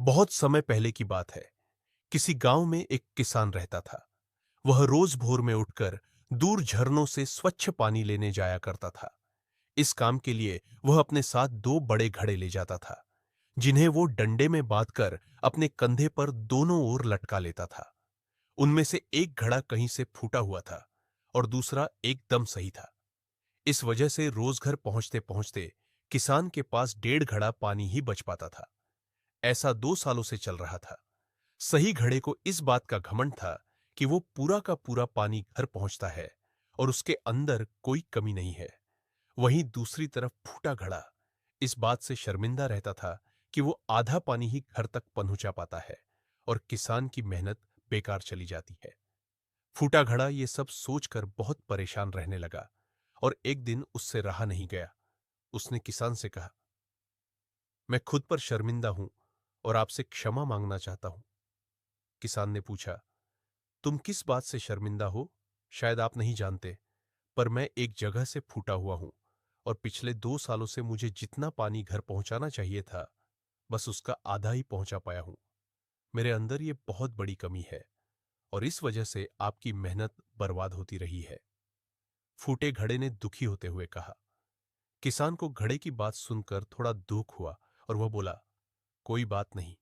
बहुत समय पहले की बात है। किसी गांव में एक किसान रहता था। वह रोज भोर में उठकर दूर झरनों से स्वच्छ पानी लेने जाया करता था। इस काम के लिए वह अपने साथ दो बड़े घड़े ले जाता था, जिन्हें वो डंडे में बांधकर अपने कंधे पर दोनों ओर लटका लेता था। उनमें से एक घड़ा कहीं से फूटा हुआ था और दूसरा एकदम सही था। इस वजह से रोज घर पहुंचते पहुंचते किसान के पास 1.5 घड़ा पानी ही बच पाता था। ऐसा 2 सालों से चल रहा था। सही घड़े को इस बात का घमंड था कि वो पूरा का पूरा पानी घर पहुंचता है और उसके अंदर कोई कमी नहीं है। वहीं दूसरी तरफ फूटा घड़ा इस बात से शर्मिंदा रहता था कि वो आधा पानी ही घर तक पहुंचा पाता है और किसान की मेहनत बेकार चली जाती है। फूटा घड़ा ये सब सोचकर बहुत परेशान रहने लगा और एक दिन उससे रहा नहीं गया। उसने किसान से कहा, मैं खुद पर शर्मिंदा हूं और आपसे क्षमा मांगना चाहता हूं। किसान ने पूछा, तुम किस बात से शर्मिंदा हो? शायद आप नहीं जानते, पर मैं एक जगह से फूटा हुआ हूं और पिछले 2 सालों से मुझे जितना पानी घर पहुंचाना चाहिए था, बस उसका आधा ही पहुंचा पाया हूं। मेरे अंदर ये बहुत बड़ी कमी है और इस वजह से आपकी मेहनत बर्बाद होती रही है। फूटे घड़े ने दुखी होते हुए कहा। किसान को घड़े की बात सुनकर थोड़ा दुख हुआ और वह बोला, कोई बात नहीं।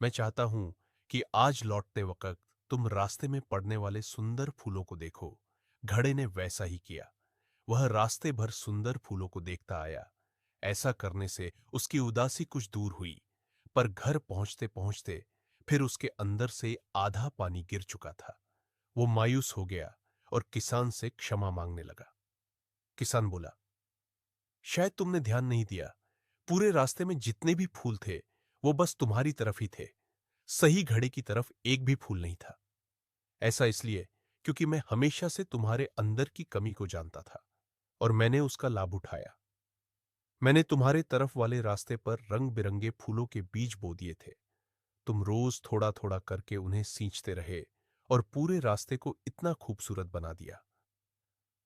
मैं चाहता हूं कि आज लौटते वक्त तुम रास्ते में पड़ने वाले सुंदर फूलों को देखो। घड़े ने वैसा ही किया। वह रास्ते भर सुंदर फूलों को देखता आया। ऐसा करने से उसकी उदासी कुछ दूर हुई, पर घर पहुंचते पहुंचते फिर उसके अंदर से आधा पानी गिर चुका था। वो मायूस हो गया और किसान से क्षमा मांगने लगा। किसान बोला, शायद तुमने ध्यान नहीं दिया, पूरे रास्ते में जितने भी फूल थे वो बस तुम्हारी तरफ ही थे। सही घड़े की तरफ एक भी फूल नहीं था। ऐसा इसलिए क्योंकि मैं हमेशा से तुम्हारे अंदर की कमी को जानता था और मैंने उसका लाभ उठाया। मैंने तुम्हारे तरफ वाले रास्ते पर रंग बिरंगे फूलों के बीज बो दिए थे। तुम रोज थोड़ा थोड़ा करके उन्हें सींचते रहे और पूरे रास्ते को इतना खूबसूरत बना दिया।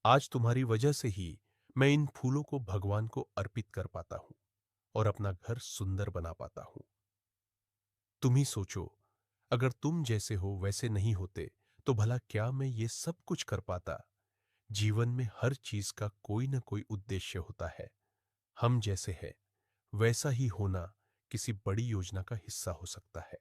आज तुम्हारी वजह से ही मैं इन फूलों को भगवान को अर्पित कर पाता हूं और अपना घर सुंदर बना पाता हूं। तुम ही सोचो, अगर तुम जैसे हो वैसे नहीं होते तो भला क्या मैं ये सब कुछ कर पाता? जीवन में हर चीज का कोई ना कोई उद्देश्य होता है। हम जैसे हैं वैसा ही होना किसी बड़ी योजना का हिस्सा हो सकता है।